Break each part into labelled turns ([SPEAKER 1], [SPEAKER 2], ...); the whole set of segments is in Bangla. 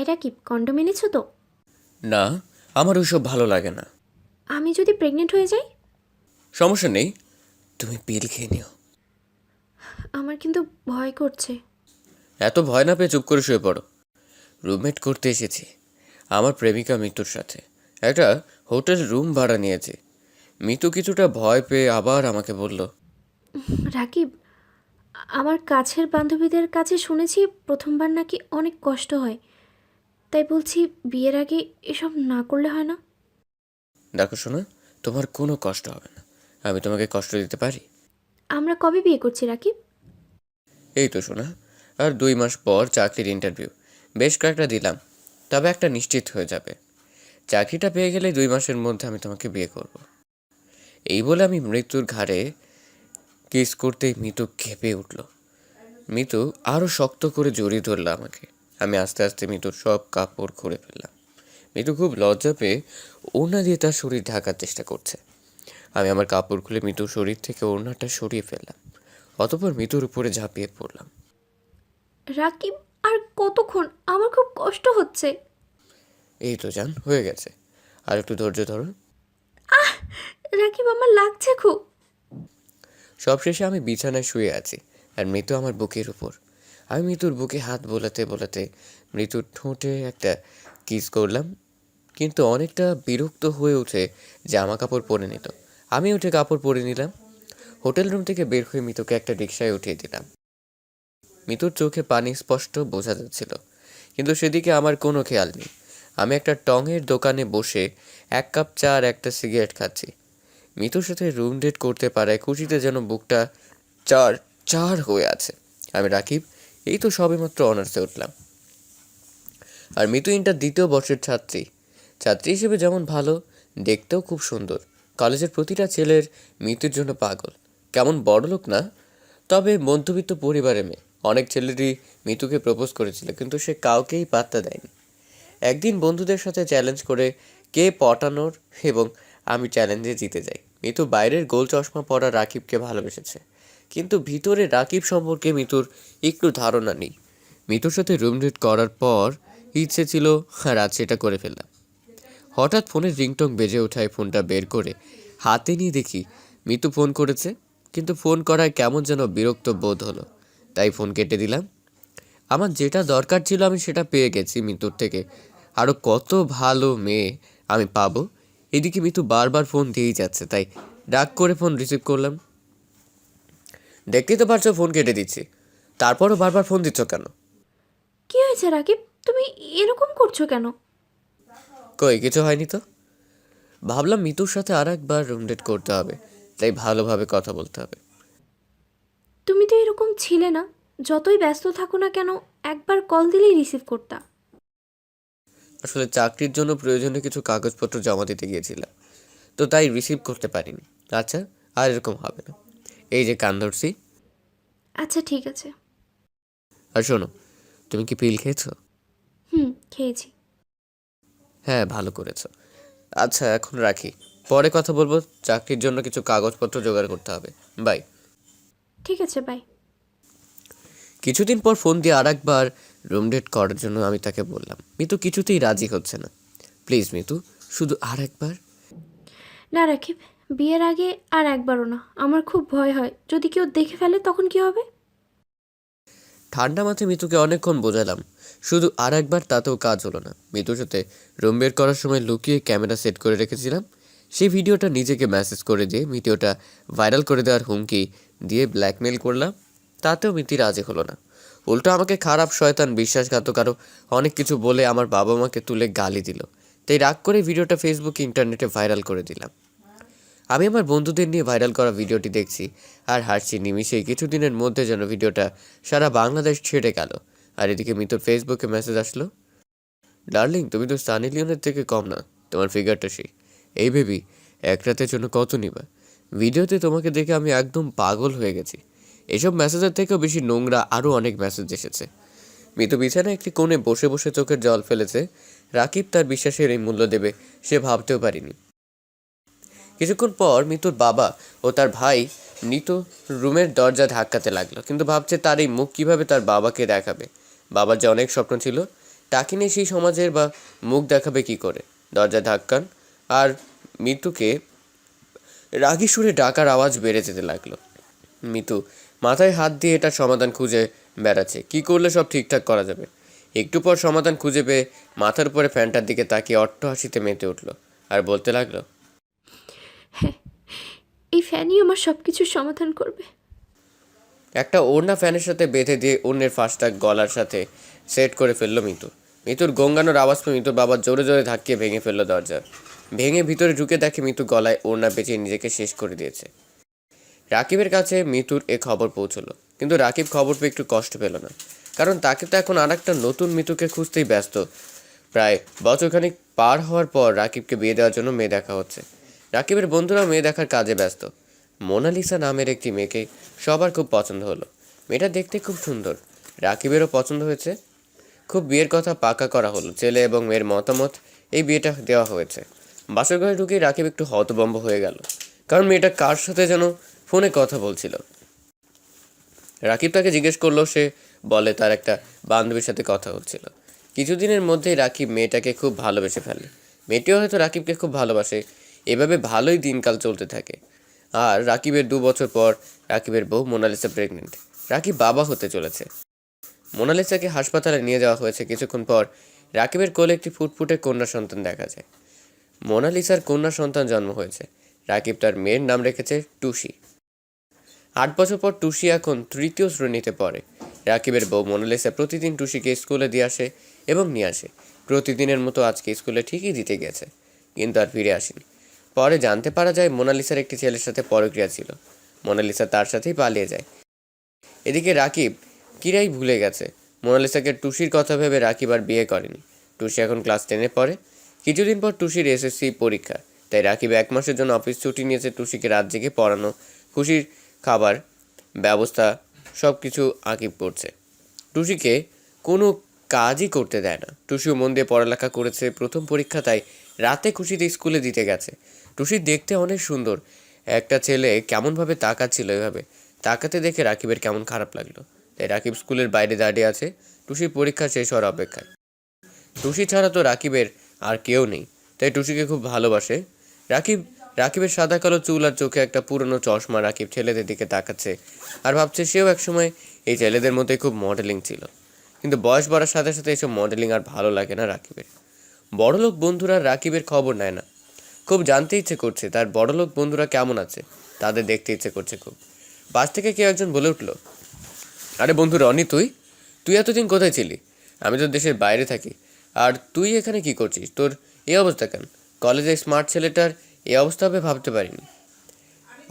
[SPEAKER 1] এটা কি কন্ডোম এনেছো তো?
[SPEAKER 2] না, আমার ওইসব ভালো লাগে না।
[SPEAKER 1] আমি যদি প্রেগনেন্ট হয়ে যাই?
[SPEAKER 2] সমস্যা নেই, তুমি পিল খেয়ে নিও।
[SPEAKER 1] আমার কিন্তু ভয় করছে।
[SPEAKER 2] এত ভয় না পেয়ে চুপ করে শুয়ে পড়ো। রুমমেট করতে এসেছি আমার প্রেমিকা মিতুর সাথে। একটা হোটেল রুম ভাড়া নিয়েছি। মিতু কিছুটা ভয় পেয়ে আবার আমাকে বলল,
[SPEAKER 1] রাকিব, আমার কাছের বান্ধবীদের কাছে শুনেছি প্রথমবার নাকি অনেক কষ্ট হয়। তাই বলছি বিয়ের আগে এসব না করলে হয় না?
[SPEAKER 2] দেখো শোনা, তোমার কোনো কষ্ট হবে না। আমি তোমাকে কষ্ট দিতে পারি?
[SPEAKER 1] আমরা কবে বিয়ে করছি রাকিব?
[SPEAKER 2] এই তো শোনা, আর 2 মাস পর চাকরির ইন্টারভিউ বেশ কয়েকটা দিলাম, তবে একটা নিশ্চিত হয়ে যাবে। চাকরিটা পেয়ে গেলে 2 মাসের মধ্যে আমি তোমাকে বিয়ে করব। এই বলে আমি মৃত্যুর ঘাড়ে কিস করতেই মিতু কেঁপে উঠল। মিতু আরও শক্ত করে জড়িয়ে ধরল আমাকে। আমি আস্তে আস্তে মিতুর সব কাপড় খুলে ফেললাম। মিতু খুব লজ্জা পেয়ে ওড়না দিয়ে তার শরীর ঢাকার চেষ্টা করছে। আমি আমার কাপড় খুলে মিতুর শরীর থেকে ওড়নাটা সরিয়ে ফেললাম। অতঃপর মিতুর উপরে ঝাঁপিয়ে পড়লাম।
[SPEAKER 1] রাকিব, আর কতক্ষণ? আমার খুব কষ্ট হচ্ছে।
[SPEAKER 2] এই তো জান, হয়ে গেছে, আর একটু ধৈর্য ধরো।
[SPEAKER 1] রাকিব, আমার লাগছে খুব।
[SPEAKER 2] সবশেষে আমি বিছানায় শুয়ে আছি, আর মৃত্যু আমার বুকের উপর। আমি মৃত্যুর বুকে হাত বোলাতে বোলাতে মৃত্যুর ঠোঁটে একটা কিস করলাম, কিন্তু অনেকটা বিরক্ত হয়ে উঠে জামা কাপড় পরে নিত। আমি উঠে কাপড় পরে নিলাম। হোটেল রুম থেকে বের হয়ে মিতুকে একটা রিকশায় উঠিয়ে দিলাম। মিতুর চোখে পানি স্পষ্ট বোঝা যাচ্ছিল, কিন্তু সেদিকে আমার কোনো খেয়াল নেই। আমি একটা টঙের দোকানে বসে 1 কাপ চা আর একটা সিগারেট খাচ্ছি। মিতুর সাথে রুম ডেট করতে পারায় খুশিতে যেন বুকটা চার চার হয়ে আছে। আমি রাকিব, এই তো সবেমাত্র অনার্সে উঠলাম, আর মিতু ইন্টার 2য় বর্ষের ছাত্রী। ছাত্রী হিসেবে যেমন ভালো, দেখতেও খুব সুন্দর। কলেজের প্রতিটা ছেলের মিতুর জন্য পাগল। কেমন বড়লোক না, তবে মধ্যবিত্ত পরিবারের মেয়ে। অনেক ছেলেরই মিতুকে প্রপোজ করেছিল, কিন্তু সে কাউকেই পাত্তা দেয়নি। একদিন বন্ধুদের সাথে চ্যালেঞ্জ করে কে পটানোর, এবং আমি চ্যালেঞ্জে জিতে যাই। মিতু বাইরের গোল চশমা পরা রাকিবকে ভালোবেসেছে, কিন্তু ভিতরে রাকিব সম্পর্কে মিতুর একটু ধারণা নেই। মিতুর সাথে রুম ডেট করার পর ইচ্ছে ছিল, আর আজ সেটা করে ফেললাম। হঠাৎ ফোনের রিংটং বেজে ওঠায় ফোনটা বের করে হাতে নিয়ে দেখি মিতু ফোন করেছে, কিন্তু ফোন করায় কেমন যেন বিরক্ত বোধ হলো, তাই ফোন কেটে দিলাম। আমার যেটা দরকার ছিল আমি সেটা পেয়ে গেছি মিতুর থেকে। আরও কত ভালো মেয়ে আমি পাবো। এদিকে মিতু বারবার ফোন দিয়েই যাচ্ছে, তাই ডাক করে ফোন রিসিভ করলাম। দেখতেই তো পারছো ফোন কেটে দিচ্ছি, তারপরও বারবার ফোন দিচ্ছ কেন?
[SPEAKER 1] কি হয়েছে রাকিব? তুমি এরকম করছো কেন?
[SPEAKER 2] কই কিছু হয়নি তো। ভাবলাম মিতুর সাথে আর একবার রুম ডেট করতে হবে, তাই ভালোভাবে কথা বলতে হবে।
[SPEAKER 1] তুমি তো এরকম ছিলে না। যতই ব্যস্ত থাকো না কেন, একবার কল দিলেই রিসিভ করতা।
[SPEAKER 2] আসলে চাকরির জন্য প্রয়োজনীয় কিছু কাগজপত্র জমা দিতে গিয়েছিলাম, তো তাই রিসিভ করতে পারিনি। আচ্ছা, আর এরকম হবে না। এই যে কান ধরছি।
[SPEAKER 1] আচ্ছা ঠিক আছে।
[SPEAKER 2] আর শোনো, তুমি কি পিল খেয়েছো?
[SPEAKER 1] খেয়েছি।
[SPEAKER 2] হ্যাঁ, ভালো করেছো। আচ্ছা এখন রাখি, পরে কথা বলবো। চাকরির জন্য কিছু কাগজপত্র জোগাড় করতে হবে। বাই।
[SPEAKER 1] ঠিক আছে, বাই।
[SPEAKER 2] কিছুদিন পর ফোন দিয়ে আর একবার রুম ডেট করার জন্য আমি তাকে বললাম। মিতু কিছুতেই রাজি হচ্ছে না। প্লিজ মিতু, শুধু আর একবার।
[SPEAKER 1] না রাকিব, বিয়ের আগে আর একবারও না। আমার খুব ভয় হয়, যদি কেউ দেখে ফেলে তখন কি হবে?
[SPEAKER 2] ঠান্ডা মাথায় মিতুকে অনেকক্ষণ বোঝালাম, শুধু আর একবার, তাতেও কাজ হলো না। মিতুর সাথে রুম বের করার সময় লুকিয়ে ক্যামেরা সেট করে রেখেছিলাম। সেই ভিডিওটা নিজেকে মেসেজ করে দিয়ে ভিডিওটা ভাইরাল করে দেওয়ার হুমকি দিয়ে ব্ল্যাকমেল করলাম। তাতেও মিতি রাজি হলো না। উল্টো আমাকে খারাপ শয়তান, বিশ্বাসঘাতক আরও অনেক কিছু বলে আমার বাবা মাকে তুলে গালি দিল। তাই রাগ করে ভিডিওটা ফেসবুক ইন্টারনেটে ভাইরাল করে দিলাম। আমি আমার বন্ধুদের নিয়ে ভাইরাল করা ভিডিওটি দেখছি আর হাসছি। নিমিষেই কিছুদিনের মধ্যে যেন ভিডিওটা সারা বাংলাদেশ ছেড়ে গেল। আর এদিকে মিতুর ফেসবুকে মেসেজ আসলো, ডার্লিং তুমি তো সানি লিওনের থেকে কম না, তোমার ফিগারটা সেই। এই বেবি, এক রাতের জন্য কত নিবা? ভিডিওতে তোমাকে দেখে আমি একদম পাগল হয়ে গেছি। এসব মেসেজের থেকেও বেশি নোংরা আরও অনেক মেসেজ এসেছে। মিতু বিছানায় একটি কোণে বসে বসে চোখের জল ফেলেছে। রাকিব তার বিশ্বাসের এই মূল্য দেবে সে ভাবতেও পারিনি। কিছুক্ষণ পর মিতুর বাবা ও তার ভাই নিতু রুমের দরজা ধাক্কাতে লাগলো, কিন্তু ভাবছে তার এই মুখ কিভাবে তার বাবাকে দেখাবে। বাবার যে অনেক স্বপ্ন ছিল টাকিনি সেই সমাজের বা মুখ দেখাবে কি করে? দরজা ধাক্কান আর মিতুকে রাগী সুরে ডাকার আওয়াজ বেড়ে যেতে লাগলো। মিতু মাথায় হাত দিয়ে এটার সমাধান খুঁজে বেড়াচ্ছে। কি করলে সব ঠিকঠাক করা যাবে? একটু পর সমাধান খুঁজে পেয়ে মাথার উপরে ফ্যানটার দিকে তাকিয়ে অট্টহাসিতে মেতে উঠল আর বলতে লাগলো,
[SPEAKER 1] হ্যাঁ, এই ফ্যানই আমার সব কিছুর সমাধান করবে।
[SPEAKER 2] একটা ওড়না ফ্যানের সাথে বেঁধে দিয়ে অন্যের ফাঁসটা গলার সাথে সেট করে ফেললো মিতু। মিতুর গঙ্গানোর আওয়াজ পেয়ে মিতুর বাবা জোরে জোরে ধাক্কিয়ে ভেঙে ফেললো দরজা। ভেঙে ভিতরে ঢুকে দেখে মিতু গলায় ওড়না পেঁচিয়ে নিজেকে শেষ করে দিয়েছে। রাকিবের কাছে মিতুর এ খবর পৌঁছলো, কিন্তু রাকিব খবর পেয়ে একটু কষ্ট পেল না, কারণ তাকে তো এখন আর একটা নতুন মিতুকে খুঁজতেই ব্যস্ত। প্রায় বছরখানিক পার হওয়ার পর রাকিবকে বিয়ে দেওয়ার জন্য মেয়ে দেখা হচ্ছে। রাকিবের বন্ধুরাও মেয়ে দেখার কাজে ব্যস্ত। মোনালিসা নামের একটি মেয়েকে সবার খুব পছন্দ হলো। মেয়েটা দেখতে খুব সুন্দর, রাকিবেরও পছন্দ হয়েছে। খুব বিয়ের কথা পাকা করা হলো। ছেলে এবং মেয়ের মতামত এই বিয়েটা দেওয়া হয়েছে। বাসর ঘরে ঢুকেই রাকিব একটু হতভম্ব হয়ে গেল, কারণ মেয়েটা কার সাথে যেন ফোনে কথা বলছিল। রাকিব তাকে জিজ্ঞেস করলো, সে বলে তার একটা বান্ধবীর সাথে কথা হচ্ছিল। কিছুদিনের মধ্যেই রাকিব মেয়েটাকে খুব ভালোবেসে ফেলে। মেয়েটিও হয়তো রাকিবকে খুব ভালোবাসে। এভাবে ভালোই দিনকাল চলতে থাকে। আর রাকিবের 2 বছর পর রাকিবের বউ মোনালিসা প্রেগনেন্ট। রাকিব বাবা হতে চলেছে। মোনালিসাকে হাসপাতালে নিয়ে যাওয়া হয়েছে। কিছুক্ষণ পর রাকিবের কোলে একটি ফুটফুটে কন্যা সন্তান দেখা যায়। মোনালিসার কন্যা সন্তান জন্ম হয়েছে। রাকিব তার মেয়ের নাম রেখেছে টুসি। 8 বছর পর টুসি এখন 3য় শ্রেণীতে পড়ে। রাকিবের বউ মোনালিসা প্রতিদিন টুসিকে স্কুলে দিয়ে আসে এবং নিয়ে আসে। প্রতিদিনের মতো আজকে স্কুলে ঠিকই দিতে গেছে, কিন্তু আর ফিরে আসেনি। পরে জানতে পারা যায় মোনালিসার একটি ছেলের সাথে পরক্রিয়া ছিল। মোনালিসা তার সাথেই পালিয়ে যায়। এদিকে রাকিব কিরাই ভুলে গেছে। মোনালিসাকে টুসির কথা ভেবে রাকিব আর বিয়ে করেনি। টুসি এখন ক্লাস 10-এ পড়ে। কিছুদিন পর টুসির এসএসসি পরীক্ষা, তাই রাকিব 1 মাসের জন্য অফিস ছুটি নিয়েছে। টুসিকে রাত জেগে পড়ানো, খুশির খাবার ব্যবস্থা সব কিছু আকিব করছে। টুসিকে কোনো কাজই করতে দেয় না। টুসিও মন দিয়ে পড়ালেখা করেছে। প্রথম পরীক্ষা, তাই রাতে খুশিতে স্কুলে দিতে গেছে। টুসি দেখতে অনেক সুন্দর। একটা ছেলে কেমনভাবে তাকাচ্ছিল, এভাবে তাকাতে দেখে রাকিবের কেমন খারাপ লাগলো। তাই রাকিব স্কুলের বাইরে দাঁড়িয়ে আছে টুসির পরীক্ষা শেষ হওয়ার অপেক্ষায়। টুসি ছাড়া তো রাকিবের আর কেউ নেই, তাই টুসিকে খুব ভালোবাসে রাকিবের সাদা কালো চুল আর চোখে একটা পুরনো চশমা। রাকিব ছেলেদের দিকে তাকাচ্ছে আর ভাবছে সেও একসময় এই ছেলেদের মধ্যে খুব মডেলিং ছিল, কিন্তু বয়স বাড়ার সাথে সাথে এসব মডেলিং আর ভালো লাগে না রাকিবের। বড়লোক বন্ধুরা রাকিবের খবর নেয় না। খুব জানতে ইচ্ছে করছে তার বড়লোক বন্ধুরা কেমন আছে, তাদের দেখতে ইচ্ছে করছে খুব। পাশ থেকে কেউ একজন বলে উঠল, আরে বন্ধু রনি, তুই এতদিন কোথায় ছিলি? আমি তো দেশের বাইরে থাকি, আর তুই এখানে কি করছিস? তোর এই অবস্থা কেন? কলেজে স্মার্ট ছেলেটার এই অবস্থা হবে ভাবতে পারিনি।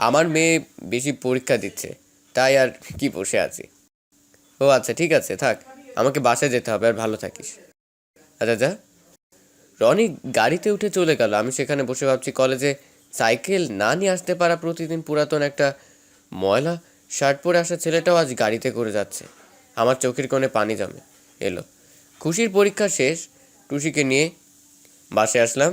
[SPEAKER 2] আমার মেয়ে বেশি পরীক্ষা দিচ্ছে, তাই আর কি বসে আছি। ও আচ্ছা, ঠিক আছে, থাক, আমাকে বাসায় যেতে হবে, আর ভালো থাকিস। আচ্ছা যা। রনি গাড়িতে উঠে চলে গেল। আমি সেখানে বসে ভাবছি, কলেজে সাইকেল না নিয়ে আসতে পারা প্রতিদিন পুরাতন একটা ময়লা শার্ট পরে আসা ছেলেটাও আজ গাড়িতে করে যাচ্ছে। আমার চোখের কোণে পানি জমে এলো। খুশির পরীক্ষা শেষ, টুসিকে নিয়ে বাসে আসলাম।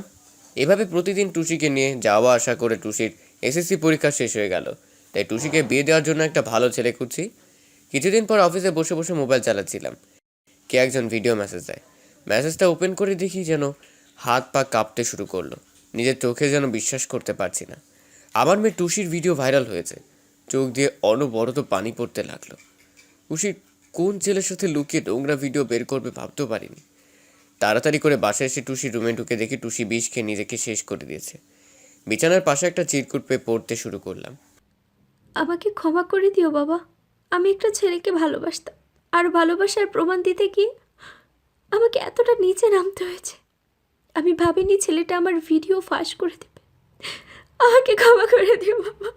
[SPEAKER 2] এভাবে প্রতিদিন টুসিকে নিয়ে যাওয়া আসা করে টুসির এসএসসি পরীক্ষা শেষ হয়ে গেল। তাই টুসিকে বিয়ে দেওয়ার জন্য একটা ভালো ছেলে খুঁজছি। কিছুদিন পর অফিসে বসে বসে মোবাইল চালাচ্ছিলাম। কে একজন ভিডিও মেসেজ দেয়। মেসেজটা ওপেন করে দেখি যেন হাত পা কাঁপতে শুরু করলো। নিজের চোখে যেন বিশ্বাস করতে পারছি না। আমার মেয়ে টুসির ভিডিও ভাইরাল হয়েছে। চোখ দিয়ে অনবরত পানি পড়তে লাগলো। টুসির কোন ছেলের সাথে লুকিয়ে নোংরা ভিডিও বের করবে ভাবতেও পারিনি। তাড়াতাড়ি করে বাসায় এসে টুসির রুমে ঢুকে দেখি টুসি বিষ খেয়ে নিজেকে শেষ করে দিয়েছে। বিছানার পাশে একটা চিরকুট পেয়ে পড়তে শুরু করলাম।
[SPEAKER 1] আমাকে ক্ষমা করে দিও বাবা। আমি একটা ছেলেকে ভালোবাসতাম, আর ভালোবাসার প্রমাণ দিতে গিয়ে আমাকে এতটা নিচে নামতে হয়েছে। আমি ভাবিনি ছেলেটা আমার ভিডিও ফাঁস করে দেবে। আমাকে ক্ষমা করে দিও বাবা।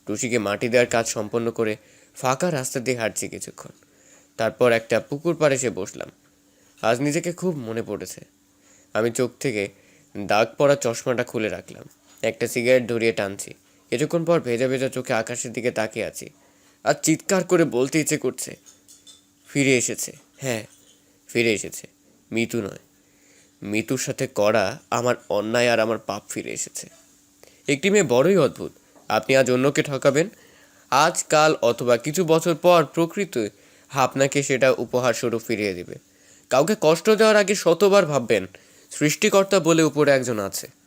[SPEAKER 2] টুসিকে মাটি দেওয়ার কাজ সম্পন্ন করে ফাঁকা রাস্তা দিয়ে হাঁটছি কিছুক্ষণ। তারপর একটা পুকুর পাড়ে এসে বসলাম। আজ নিজেকে খুব মনে পড়েছে। আমি চোখ থেকে দাগ পড়া চশমাটা খুলে রাখলাম। একটা সিগারেট ধরিয়ে টানছি। কিছুক্ষণ পর ভেজা ভেজা চোখে আকাশের দিকে তাকিয়ে আছি। আর চিৎকার করে বলতে ইচ্ছে করছে, ফিরে এসেছে। হ্যাঁ, ফিরে এসেছে। মিতু নয়, মিতুর সাথে করা আমার অন্যায় আর আমার পাপ ফিরে এসেছে। একটি মেয়ে বড়ই অদ্ভুত। আপনি আজ অন্যকে ঠকাবেন, আজ কাল অথবা কিছু বছর পর প্রকৃতি আপনাকে সেটা উপহার স্বরূপ ফিরিয়ে দিবে। কাউকে কষ্ট দেওয়ার আগে শতবার ভাববেন সৃষ্টিকর্তা বলে উপরে একজন আছে।